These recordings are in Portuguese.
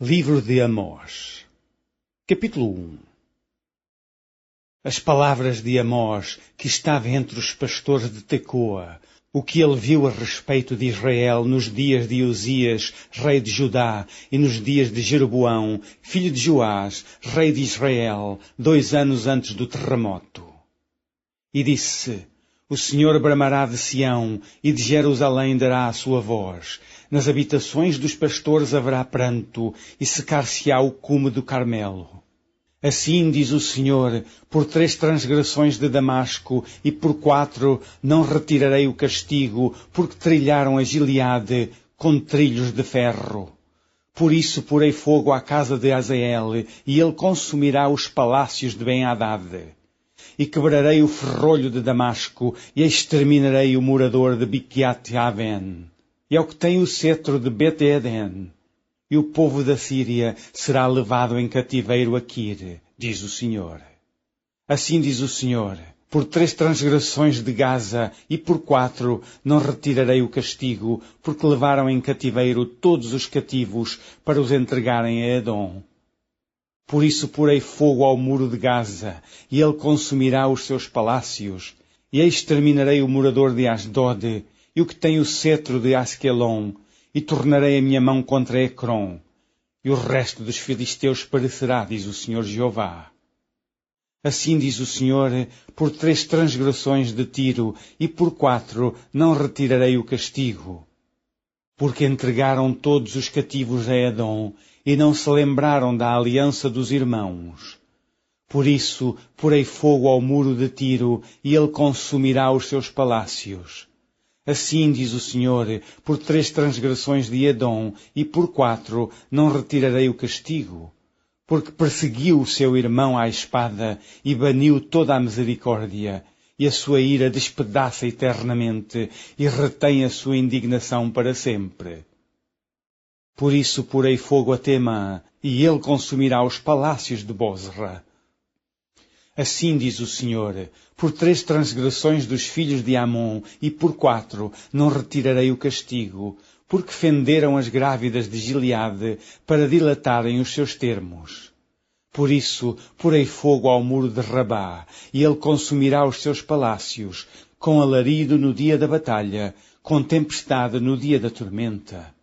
Livro de Amós, capítulo 1. As palavras de Amós, que estava entre os pastores de Tecoa, o que ele viu a respeito de Israel nos dias de Uzias, rei de Judá, e nos dias de Jeroboão, filho de Joás, rei de Israel, 2 anos antes do terremoto. E disse: O Senhor bramará de Sião, e de Jerusalém dará a sua voz. Nas habitações dos pastores haverá pranto, e secar-se-á o cume do Carmelo. Assim diz o Senhor: por 3 transgressões de Damasco, e por 4 não retirarei o castigo, porque trilharam a Gileade com trilhos de ferro. Por isso porei fogo à casa de Hazael, e ele consumirá os palácios de Ben-Hadad. E quebrarei o ferrolho de Damasco, e exterminarei o morador de Biquiat-Aven. E ao que tem o cetro de Bet-Eden. E o povo da Síria será levado em cativeiro a Quir, diz o Senhor. Assim diz o Senhor: por 3 transgressões de Gaza, e por 4 não retirarei o castigo, porque levaram em cativeiro todos os cativos para os entregarem a Edom. Por isso porei fogo ao muro de Gaza, e ele consumirá os seus palácios, e exterminarei o morador de Asdod, e o que tem o cetro de Asquelon, e tornarei a minha mão contra Ecrom, e o resto dos filisteus perecerá, diz o Senhor Jeová. Assim diz o Senhor: por 3 transgressões de Tiro, e por 4 não retirarei o castigo. Porque entregaram todos os cativos a Edom, e não se lembraram da aliança dos irmãos. Por isso porei fogo ao muro de Tiro, e ele consumirá os seus palácios. Assim diz o Senhor: por 3 transgressões de Edom, e por 4 não retirarei o castigo. Porque perseguiu o seu irmão à espada, e baniu toda a misericórdia, e a sua ira despedaça eternamente, e retém a sua indignação para sempre. Por isso porei fogo a Temã, e ele consumirá os palácios de Bozra. Assim diz o Senhor: por 3 transgressões dos filhos de Amon, e por 4 não retirarei o castigo, porque fenderam as grávidas de Gileade para dilatarem os seus termos. Por isso porei fogo ao muro de Rabá, e ele consumirá os seus palácios, com alarido no dia da batalha, com tempestade no dia da tormenta.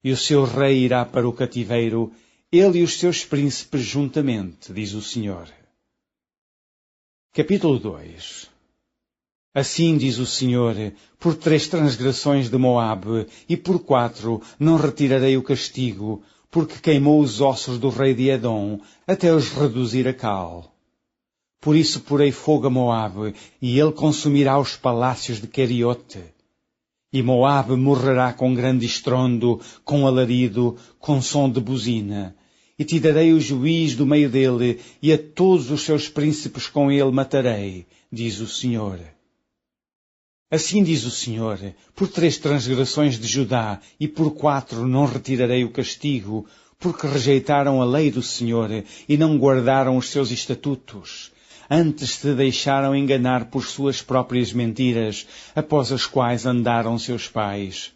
E o seu rei irá para o cativeiro, ele e os seus príncipes juntamente, diz o Senhor. Capítulo 2. Assim diz o Senhor: por 3 transgressões de Moabe, e por 4 não retirarei o castigo, porque queimou os ossos do rei de Edom, até os reduzir a cal. Por isso porei fogo a Moabe, e ele consumirá os palácios de Queriote. E Moabe morrerá com grande estrondo, com alarido, com som de buzina. E te darei o juiz do meio dele, e a todos os seus príncipes com ele matarei, diz o Senhor. Assim diz o Senhor: por 3 transgressões de Judá, e por 4 não retirarei o castigo, porque rejeitaram a lei do Senhor, e não guardaram os seus estatutos. Antes se deixaram enganar por suas próprias mentiras, após as quais andaram seus pais.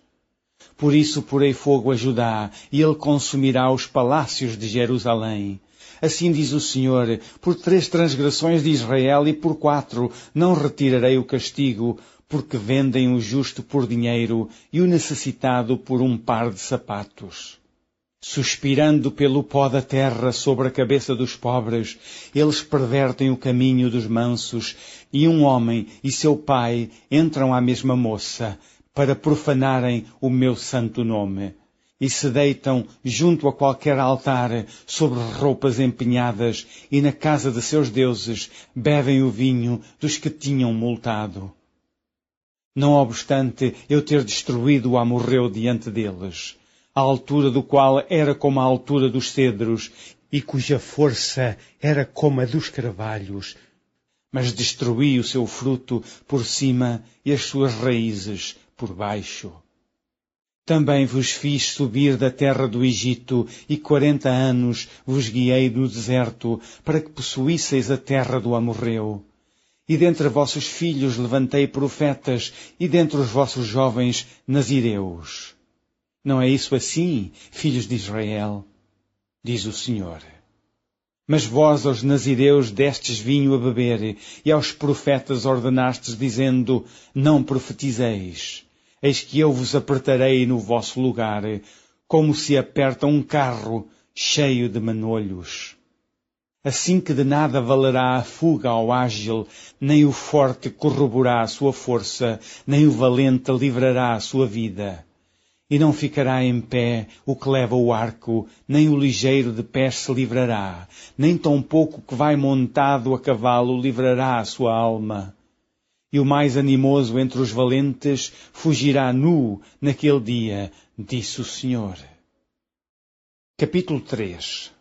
Por isso porei fogo a Judá, e ele consumirá os palácios de Jerusalém. Assim diz o Senhor: por 3 transgressões de Israel, e por 4 não retirarei o castigo, porque vendem o justo por dinheiro, e o necessitado por um par de sapatos. Suspirando pelo pó da terra sobre a cabeça dos pobres, eles pervertem o caminho dos mansos, e um homem e seu pai entram à mesma moça, para profanarem o meu santo nome, e se deitam junto a qualquer altar sobre roupas empenhadas, e na casa de seus deuses bebem o vinho dos que tinham multado. Não obstante eu ter destruído o amorreu diante deles, a altura do qual era como a altura dos cedros, e cuja força era como a dos carvalhos, mas destruí o seu fruto por cima e as suas raízes por baixo. Também vos fiz subir da terra do Egito, e 40 anos vos guiei no deserto, para que possuísseis a terra do amorreu. E dentre vossos filhos levantei profetas, e dentre os vossos jovens nazireus. Não é isso assim, filhos de Israel? diz o Senhor. Mas vós aos nazireus destes vinho a beber, e aos profetas ordenastes, dizendo, não profetizeis. Eis que eu vos apertarei no vosso lugar, como se aperta um carro cheio de manolhos. Assim que de nada valerá a fuga ao ágil, nem o forte corroborará a sua força, nem o valente livrará a sua vida. E não ficará em pé o que leva o arco, nem o ligeiro de pés se livrará, nem tampouco o que vai montado a cavalo livrará a sua alma. E o mais animoso entre os valentes fugirá nu naquele dia, disse o Senhor. Capítulo 3.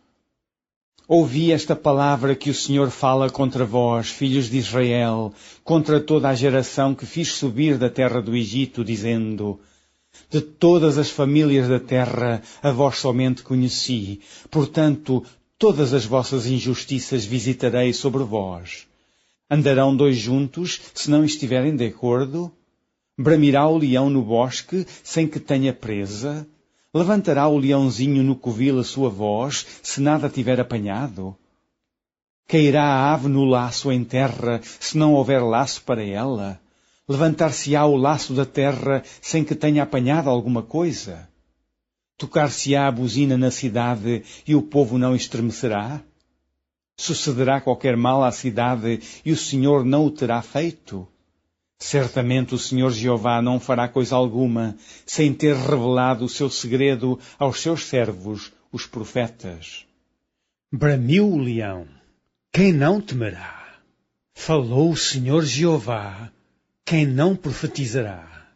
Ouvi esta palavra que o Senhor fala contra vós, filhos de Israel, contra toda a geração que fiz subir da terra do Egito, dizendo, de todas as famílias da terra a vós somente conheci, portanto, todas as vossas injustiças visitarei sobre vós. Andarão dois juntos, se não estiverem de acordo? Bramirá o leão no bosque, sem que tenha presa? Levantará o leãozinho no covil a sua voz, se nada tiver apanhado? Cairá a ave no laço em terra, se não houver laço para ela? Levantar-se-á o laço da terra, sem que tenha apanhado alguma coisa? Tocar-se-á a buzina na cidade, e o povo não estremecerá? Sucederá qualquer mal à cidade, e o Senhor não o terá feito? Certamente o Senhor Jeová não fará coisa alguma, sem ter revelado o seu segredo aos seus servos, os profetas. Bramiu o leão, quem não temerá? Falou o Senhor Jeová, quem não profetizará?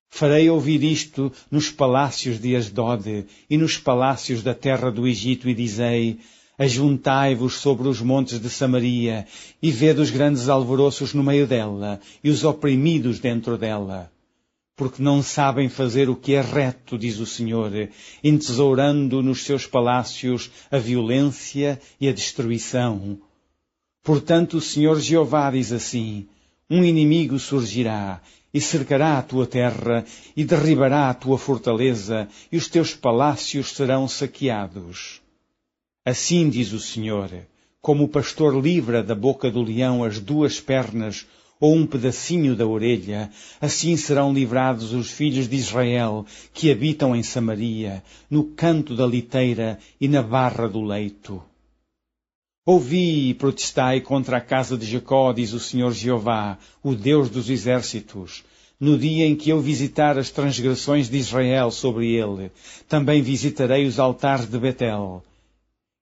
Farei ouvir isto nos palácios de Asdode e nos palácios da terra do Egito, e dizei, ajuntai-vos sobre os montes de Samaria, e vede os grandes alvoroços no meio dela, e os oprimidos dentro dela. Porque não sabem fazer o que é reto, diz o Senhor, entesourando nos seus palácios a violência e a destruição. Portanto, o Senhor Jeová diz assim, um inimigo surgirá, e cercará a tua terra, e derribará a tua fortaleza, e os teus palácios serão saqueados. Assim diz o Senhor, como o pastor livra da boca do leão as duas pernas ou um pedacinho da orelha, assim serão livrados os filhos de Israel que habitam em Samaria, no canto da liteira e na barra do leito. Ouvi e protestai contra a casa de Jacó, diz o Senhor Jeová, o Deus dos exércitos, no dia em que eu visitar as transgressões de Israel sobre ele. Também visitarei os altares de Betel.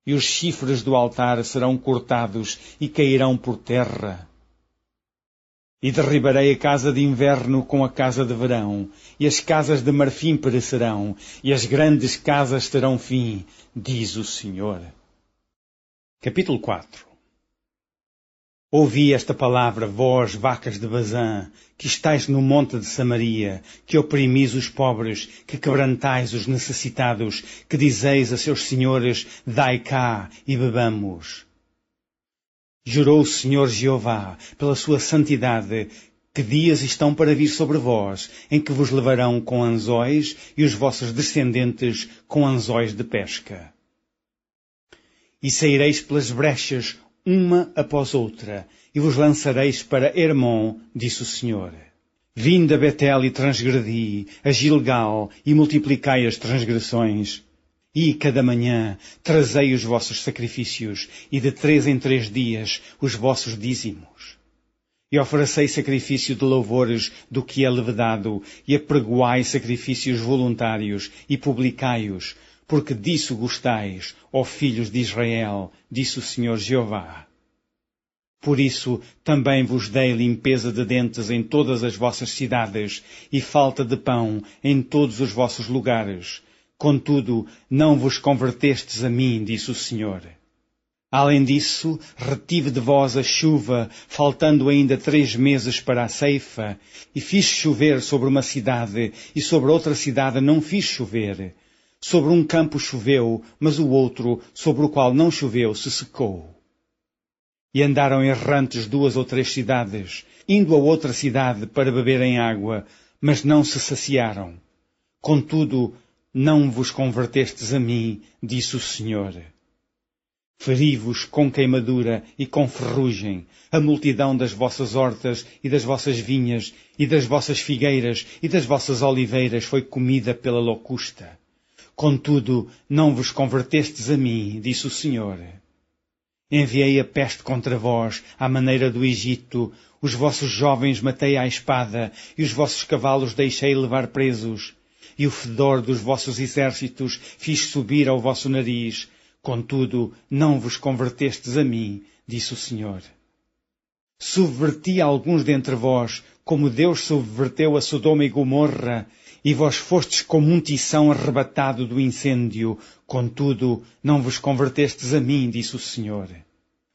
E os chifres do altar serão cortados e cairão por terra. E derribarei a casa de inverno com a casa de verão, e as casas de marfim perecerão, e as grandes casas terão fim, diz o Senhor. Capítulo 4. Ouvi esta palavra, vós, vacas de Bazã, que estáis no monte de Samaria, que oprimis os pobres, que quebrantais os necessitados, que dizeis a seus senhores, dai cá e bebamos. Jurou o Senhor Jeová, pela sua santidade, que dias estão para vir sobre vós, em que vos levarão com anzóis e os vossos descendentes com anzóis de pesca. E saireis pelas brechas, uma após outra, e vos lançareis para Hermon, disse o Senhor. Vinde a Betel e transgredi, a Gilgal, e multiplicai as transgressões. E, cada manhã, trazei os vossos sacrifícios, e de 3 em 3 dias os vossos dízimos. E oferecei sacrifício de louvores do que é levedado, e apregoai sacrifícios voluntários, e publicai-os, porque disso gostais, ó filhos de Israel, disse o Senhor Jeová. Por isso também vos dei limpeza de dentes em todas as vossas cidades, e falta de pão em todos os vossos lugares. Contudo, não vos convertestes a mim, disse o Senhor. Além disso, retive de vós a chuva, faltando ainda 3 meses para a ceifa, e fiz chover sobre uma cidade, e sobre outra cidade não fiz chover. Sobre um campo choveu, mas o outro, sobre o qual não choveu, se secou. E andaram errantes 2 ou 3 cidades, indo a outra cidade para beberem água, mas não se saciaram. Contudo, não vos convertestes a mim, disse o Senhor. Feri-vos com queimadura e com ferrugem, a multidão das vossas hortas e das vossas vinhas e das vossas figueiras e das vossas oliveiras foi comida pela locusta. Contudo, não vos convertestes a mim, disse o Senhor. Enviei a peste contra vós, à maneira do Egito, os vossos jovens matei à espada, e os vossos cavalos deixei levar presos, e o fedor dos vossos exércitos fiz subir ao vosso nariz. Contudo, não vos convertestes a mim, disse o Senhor. Subverti alguns dentre vós, como Deus subverteu a Sodoma e Gomorra, e vós fostes como um tição arrebatado do incêndio. Contudo, não vos convertestes a mim, disse o Senhor.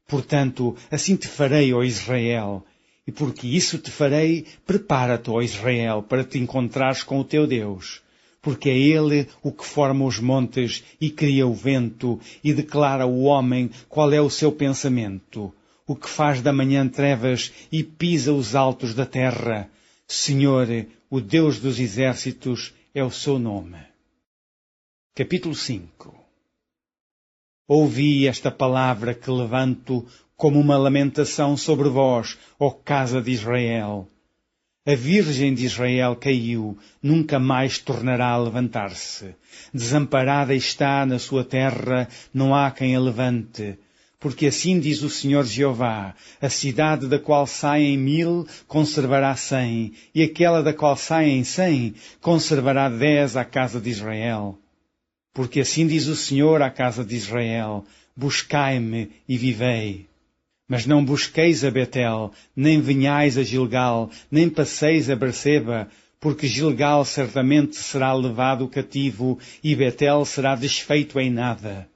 Portanto, assim te farei, ó Israel, e porque isso te farei, prepara-te, ó Israel, para te encontrares com o teu Deus. Porque é Ele o que forma os montes e cria o vento e declara ao homem qual é o seu pensamento, o que faz da manhã trevas e pisa os altos da terra. Senhor, o Deus dos exércitos é o seu nome. Capítulo 5. Ouvi esta palavra que levanto como uma lamentação sobre vós, ó casa de Israel. A Virgem de Israel caiu, nunca mais tornará a levantar-se. Desamparada está na sua terra, não há quem a levante. Porque assim diz o Senhor Jeová, a cidade da qual saem 1000 conservará 100, e aquela da qual saem 100 conservará 10 à casa de Israel. Porque assim diz o Senhor à casa de Israel, buscai-me e vivei. Mas não busqueis a Betel, nem venhais a Gilgal, nem passeis a Berseba, porque Gilgal certamente será levado cativo e Betel será desfeito em nada.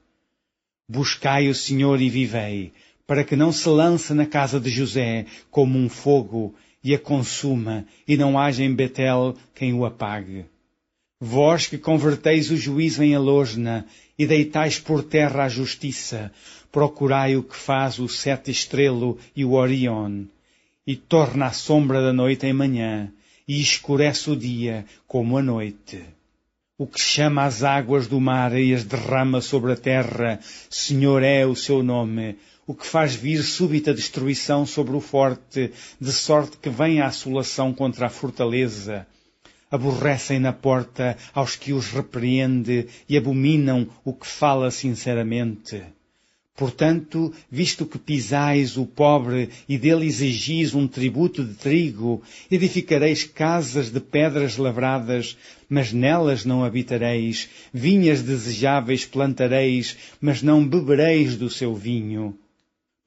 Buscai o Senhor e vivei, para que não se lance na casa de José como um fogo e a consuma, e não haja em Betel quem o apague. Vós que converteis o juízo em alosna e deitais por terra a justiça, procurai o que faz o sete estrelo e o Orion, e torna a sombra da noite em manhã, e escurece o dia como a noite. O que chama as águas do mar e as derrama sobre a terra, Senhor é o seu nome. O que faz vir súbita destruição sobre o forte, de sorte que vem a assolação contra a fortaleza. Aborrecem na porta aos que os repreende e abominam o que fala sinceramente. Portanto, visto que pisais o pobre e dele exigis um tributo de trigo, edificareis casas de pedras lavradas, mas nelas não habitareis, vinhas desejáveis plantareis, mas não bebereis do seu vinho.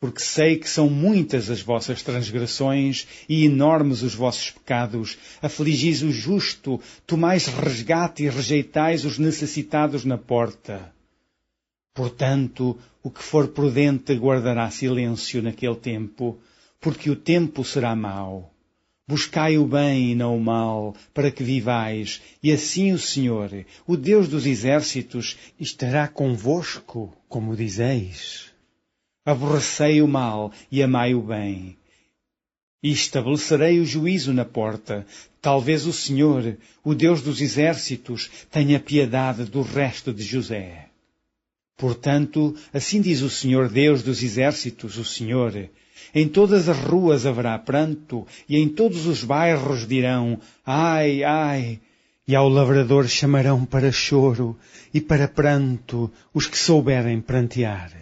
Porque sei que são muitas as vossas transgressões e enormes os vossos pecados. Afligis o justo, tomais resgate e rejeitais os necessitados na porta. Portanto, o que for prudente guardará silêncio naquele tempo, porque o tempo será mau. Buscai o bem e não o mal, para que vivais, e assim o Senhor, o Deus dos exércitos, estará convosco, como dizeis. Aborrecei o mal e amai o bem. E estabelecerei o juízo na porta. Talvez o Senhor, o Deus dos exércitos, tenha piedade do resto de José. Portanto, assim diz o Senhor Deus dos exércitos, o Senhor, em todas as ruas haverá pranto, e em todos os bairros dirão, ai, ai, e ao lavrador chamarão para choro e para pranto os que souberem prantear.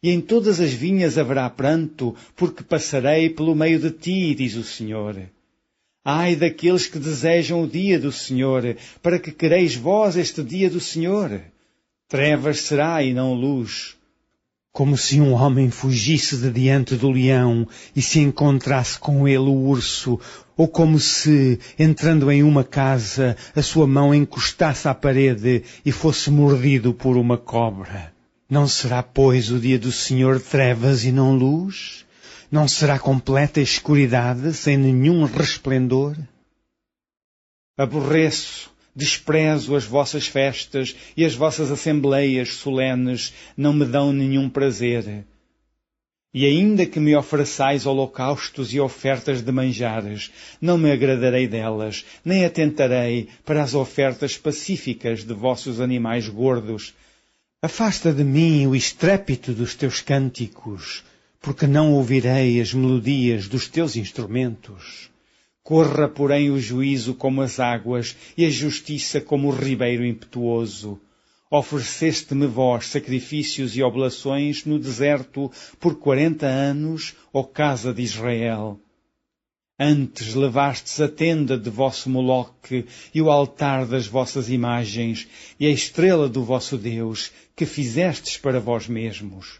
E em todas as vinhas haverá pranto, porque passarei pelo meio de ti, diz o Senhor. Ai daqueles que desejam o dia do Senhor, para que quereis vós este dia do Senhor. Trevas será e não luz. Como se um homem fugisse de diante do leão e se encontrasse com ele o urso, ou como se, entrando em uma casa, a sua mão encostasse à parede e fosse mordido por uma cobra. Não será, pois, o dia do Senhor trevas e não luz? Não será completa escuridade, sem nenhum resplendor? Aborreço, desprezo as vossas festas e as vossas assembleias solenes não me dão nenhum prazer. E ainda que me ofereçais holocaustos e ofertas de manjares, não me agradarei delas, nem atentarei para as ofertas pacíficas de vossos animais gordos. Afasta de mim o estrépito dos teus cânticos, porque não ouvirei as melodias dos teus instrumentos. Corra, porém, o juízo como as águas e a justiça como o ribeiro impetuoso. Ofereceste-me vós sacrifícios e oblações no deserto por 40 anos, ó casa de Israel. Antes levastes a tenda de vosso Moloque e o altar das vossas imagens e a estrela do vosso Deus, que fizestes para vós mesmos.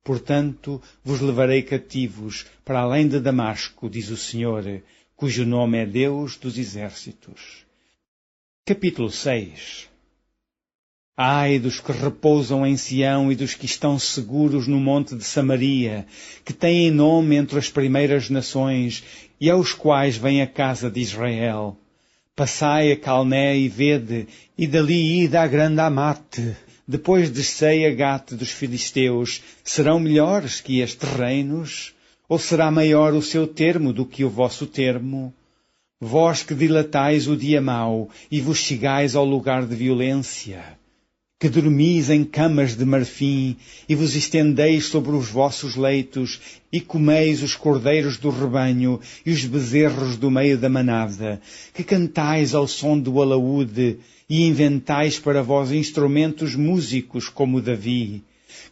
Portanto, vos levarei cativos para além de Damasco, diz o Senhor, cujo nome é Deus dos exércitos. Capítulo 6. Ai dos que repousam em Sião e dos que estão seguros no monte de Samaria, que têm nome entre as primeiras nações, e aos quais vem a casa de Israel. Passai a Calné e vede, e dali ide à grande Amate. Depois descei a Gate dos filisteus. Serão melhores que estes reinos? Ou será maior o seu termo do que o vosso termo? Vós que dilatais o dia mau, e vos chegais ao lugar de violência, que dormis em camas de marfim, e vos estendeis sobre os vossos leitos, e comeis os cordeiros do rebanho, e os bezerros do meio da manada, que cantais ao som do alaúde, e inventais para vós instrumentos músicos como Davi,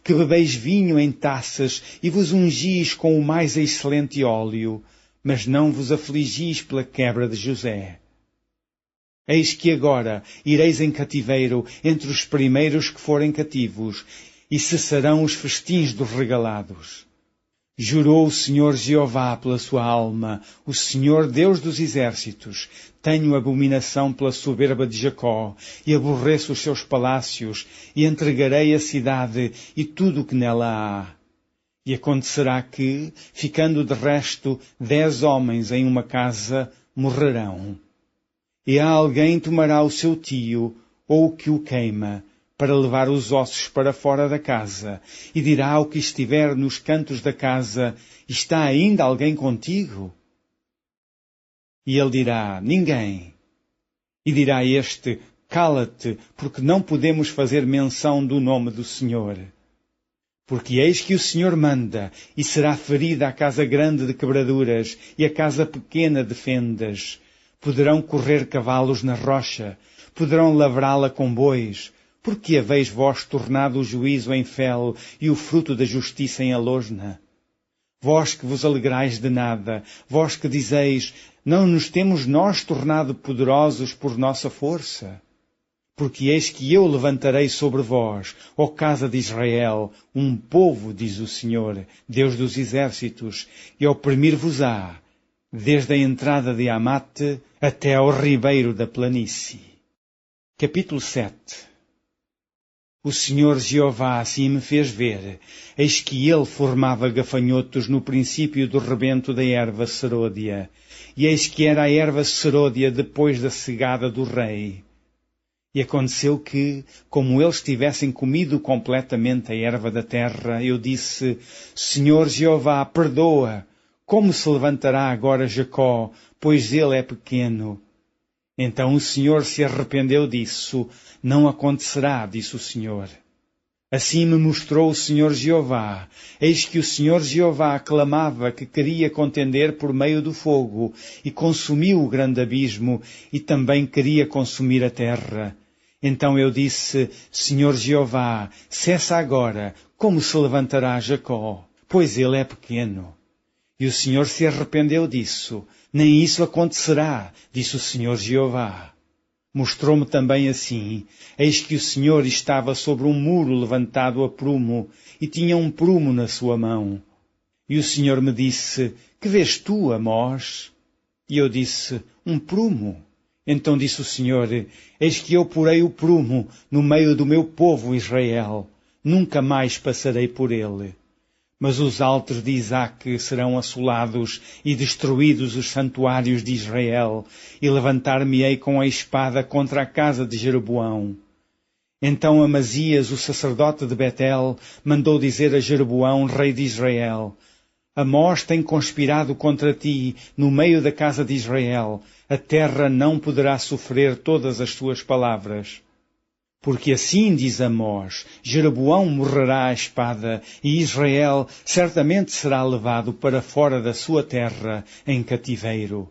que bebeis vinho em taças, e vos ungis com o mais excelente óleo, mas não vos afligis pela quebra de José. Eis que agora ireis em cativeiro entre os primeiros que forem cativos, e cessarão os festins dos regalados. Jurou o Senhor Jeová pela sua alma, o Senhor Deus dos exércitos: tenho abominação pela soberba de Jacó, e aborreço os seus palácios, e entregarei a cidade e tudo o que nela há. E acontecerá que, ficando de resto 10 homens em uma casa, morrerão. E alguém tomará o seu tio, ou o que o queima, para levar os ossos para fora da casa, e dirá ao que estiver nos cantos da casa: está ainda alguém contigo? E ele dirá: ninguém. E dirá este: cala-te, porque não podemos fazer menção do nome do Senhor. Porque eis que o Senhor manda, e será ferida a casa grande de quebraduras, e a casa pequena de fendas. Poderão correr cavalos na rocha, poderão lavrá-la com bois, porque haveis vós tornado o juízo em fel e o fruto da justiça em alosna. Vós que vos alegrais de nada, vós que dizeis: não nos temos nós tornado poderosos por nossa força? Porque eis que eu levantarei sobre vós, ó casa de Israel, um povo, diz o Senhor, Deus dos exércitos, e oprimir-vos-á, desde a entrada de Amate até ao ribeiro da planície. Capítulo 7. O Senhor Jeová assim me fez ver, eis que ele formava gafanhotos no princípio do rebento da erva serôdia, e eis que era a erva serôdia depois da cegada do rei. E aconteceu que, como eles tivessem comido completamente a erva da terra, eu disse: Senhor Jeová, perdoa. Como se levantará agora Jacó, pois ele é pequeno? Então o Senhor se arrependeu disso. Não acontecerá, disse o Senhor. Assim me mostrou o Senhor Jeová. Eis que o Senhor Jeová clamava que queria contender por meio do fogo, e consumiu o grande abismo, e também queria consumir a terra. Então eu disse: Senhor Jeová, cessa agora. Como se levantará Jacó, pois ele é pequeno? E o Senhor se arrependeu disso. Nem isso acontecerá, disse o Senhor Jeová. Mostrou-me também assim: eis que o Senhor estava sobre um muro levantado a prumo, e tinha um prumo na sua mão. E o Senhor me disse: que vês tu, Amós? E eu disse: um prumo. Então disse o Senhor: eis que eu porei o prumo no meio do meu povo Israel. Nunca mais passarei por ele. Mas os altos de Isaque serão assolados e destruídos os santuários de Israel, e levantar-me-ei com a espada contra a casa de Jeroboão. Então Amazias, o sacerdote de Betel, mandou dizer a Jeroboão, rei de Israel: Amós tem conspirado contra ti no meio da casa de Israel. A terra não poderá sofrer todas as suas palavras. Porque assim diz Amós, Jeroboão morrerá à espada, e Israel certamente será levado para fora da sua terra em cativeiro.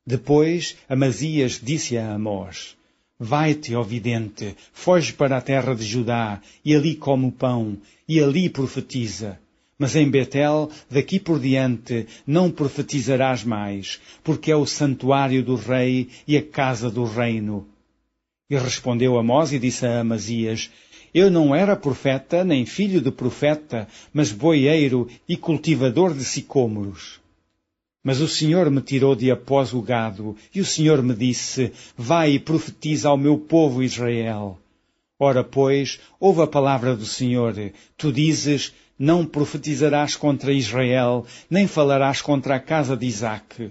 Depois Amazias disse a Amós: Vai-te, ó vidente, foge para a terra de Judá, e ali come o pão, e ali profetiza. Mas em Betel, daqui por diante, não profetizarás mais, porque é o santuário do rei e a casa do reino. E respondeu Amós e disse a Amazias: Eu não era profeta, nem filho de profeta, mas boieiro e cultivador de sicômoros. Mas o Senhor me tirou de após o gado, e o Senhor me disse: Vai e profetiza ao meu povo Israel. Ora, pois, ouve a palavra do Senhor. Tu dizes: Não profetizarás contra Israel, nem falarás contra a casa de Isaque.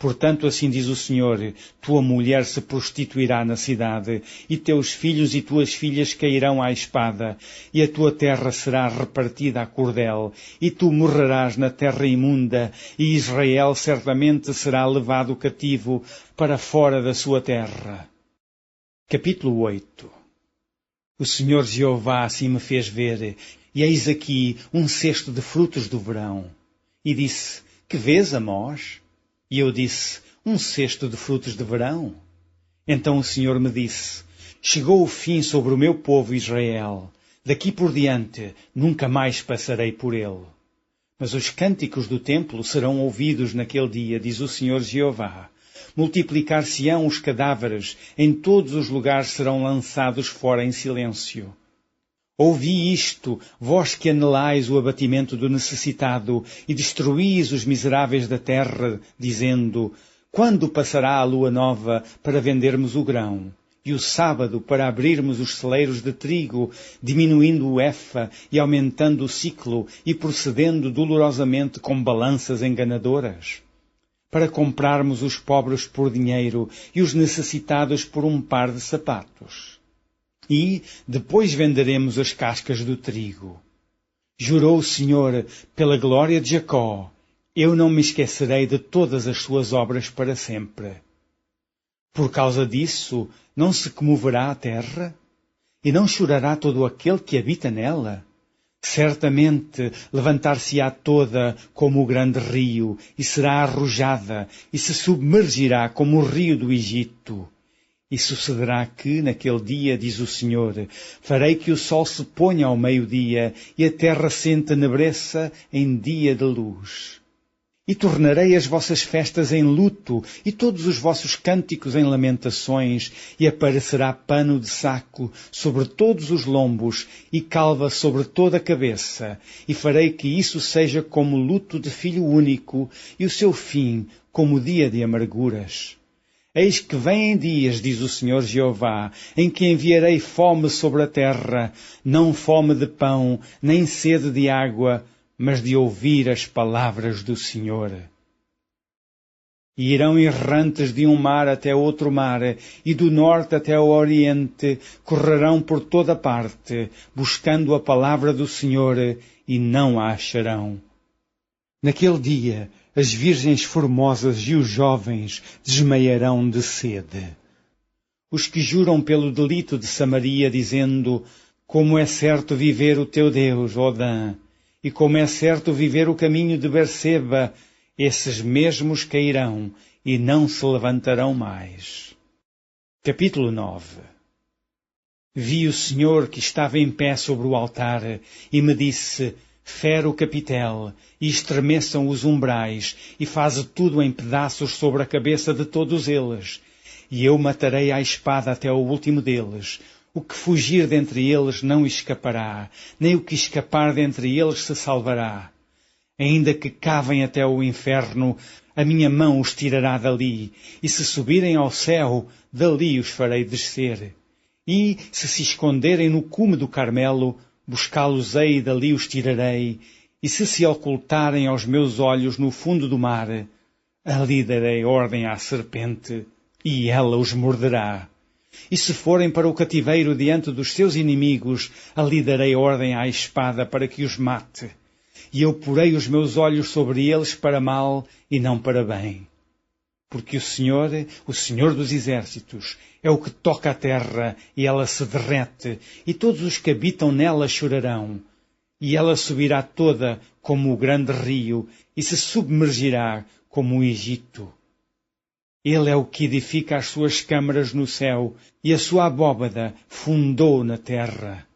Portanto, assim diz o Senhor, tua mulher se prostituirá na cidade, e teus filhos e tuas filhas cairão à espada, e a tua terra será repartida a cordel, e tu morrerás na terra imunda, e Israel certamente será levado cativo para fora da sua terra. Capítulo 8. O Senhor Jeová assim me fez ver, e eis aqui um cesto de frutos do verão. E disse: Que vês, Amós? E eu disse: Um cesto de frutos de verão. Então o Senhor me disse: Chegou o fim sobre o meu povo Israel. Daqui por diante nunca mais passarei por ele. Mas os cânticos do templo serão ouvidos naquele dia, diz o Senhor Jeová. Multiplicar-se-ão os cadáveres, em todos os lugares serão lançados fora em silêncio. Ouvi isto, vós que anelais o abatimento do necessitado e destruís os miseráveis da terra, dizendo: Quando passará a lua nova para vendermos o grão? E o sábado para abrirmos os celeiros de trigo, diminuindo o efa e aumentando o ciclo e procedendo dolorosamente com balanças enganadoras? Para comprarmos os pobres por dinheiro e os necessitados por um par de sapatos? E depois venderemos as cascas do trigo. Jurou o Senhor, pela glória de Jacó: Eu não me esquecerei de todas as suas obras para sempre. Por causa disso, não se comoverá a terra? E não chorará todo aquele que habita nela? Certamente levantar-se-á toda como o grande rio, e será arrojada, e se submergirá como o rio do Egito. E sucederá que, naquele dia, diz o Senhor, farei que o sol se ponha ao meio-dia e a terra se entenebreça em dia de luz. E tornarei as vossas festas em luto e todos os vossos cânticos em lamentações, e aparecerá pano de saco sobre todos os lombos e calva sobre toda a cabeça, e farei que isso seja como luto de filho único e o seu fim como dia de amarguras. Eis que vêm dias, diz o Senhor Jeová, em que enviarei fome sobre a terra, não fome de pão, nem sede de água, mas de ouvir as palavras do Senhor. E irão errantes de um mar até outro mar, e do norte até o oriente, correrão por toda parte, buscando a palavra do Senhor, e não a acharão. Naquele dia, as virgens formosas e os jovens desmaiarão de sede. Os que juram pelo delito de Samaria, dizendo: Como é certo viver o teu Deus, ó Dan, e como é certo viver o caminho de Berseba, esses mesmos cairão e não se levantarão mais. Capítulo 9. Vi o Senhor que estava em pé sobre o altar e me disse: Fere o capitel, e estremeçam os umbrais, e faze tudo em pedaços sobre a cabeça de todos eles. E eu matarei à espada até o último deles. O que fugir dentre eles não escapará, nem o que escapar dentre eles se salvará. Ainda que cavem até o inferno, a minha mão os tirará dali, e se subirem ao céu, dali os farei descer. E, se esconderem no cume do Carmelo, buscá-los-ei e dali os tirarei, e se ocultarem aos meus olhos no fundo do mar, ali darei ordem à serpente, e ela os morderá. E se forem para o cativeiro diante dos seus inimigos, ali darei ordem à espada para que os mate. E eu porei os meus olhos sobre eles para mal e não para bem. Porque o Senhor dos Exércitos, é o que toca a terra e ela se derrete, e todos os que habitam nela chorarão. E ela subirá toda como o grande rio e se submergirá como o Egito. Ele é o que edifica as suas câmaras no céu e a sua abóbada fundou na terra.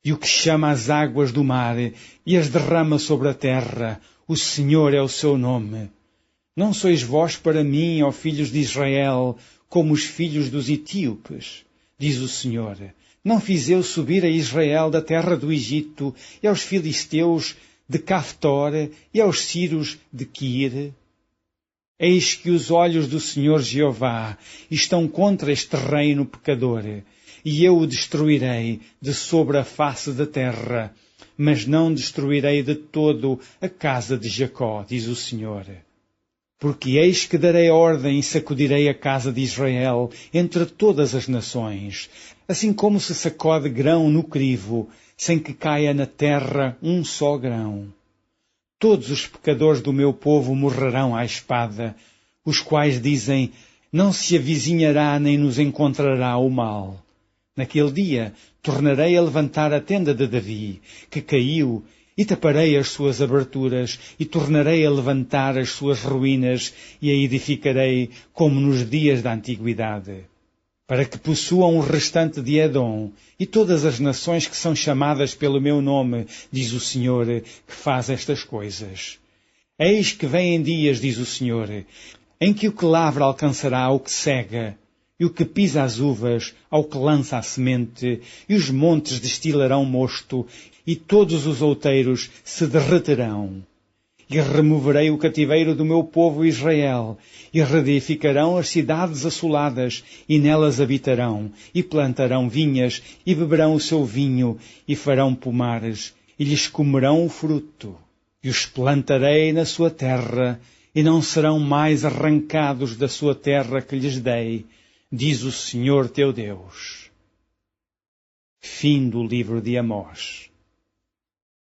E o que chama as águas do mar e as derrama sobre a terra, o Senhor é o seu nome. Não sois vós para mim, ó filhos de Israel, como os filhos dos etíopes, diz o Senhor. Não fiz eu subir a Israel da terra do Egito e aos filisteus de Caftor e aos sírios de Quir? Eis que os olhos do Senhor Jeová estão contra este reino pecador, e eu o destruirei de sobre a face da terra, mas não destruirei de todo a casa de Jacó, diz o Senhor. Porque eis que darei ordem e sacudirei a casa de Israel entre todas as nações, assim como se sacode grão no crivo, sem que caia na terra um só grão. Todos os pecadores do meu povo morrerão à espada, os quais dizem, não se avizinhará nem nos encontrará o mal. Naquele dia tornarei a levantar a tenda de Davi, que caiu, e taparei as suas aberturas, e tornarei a levantar as suas ruínas, e a edificarei como nos dias da antiguidade. Para que possuam o restante de Edom, e todas as nações que são chamadas pelo meu nome, diz o Senhor, que faz estas coisas. Eis que vêm dias, diz o Senhor, em que o que lavra alcançará o que cega, e o que pisa as uvas ao que lança a semente, e os montes destilarão mosto, e todos os outeiros se derreterão. E removerei o cativeiro do meu povo Israel, e reedificarão as cidades assoladas, e nelas habitarão, e plantarão vinhas, e beberão o seu vinho, e farão pomares, e lhes comerão o fruto. E os plantarei na sua terra, e não serão mais arrancados da sua terra que lhes dei, diz o Senhor teu Deus. Fim do livro de Amós.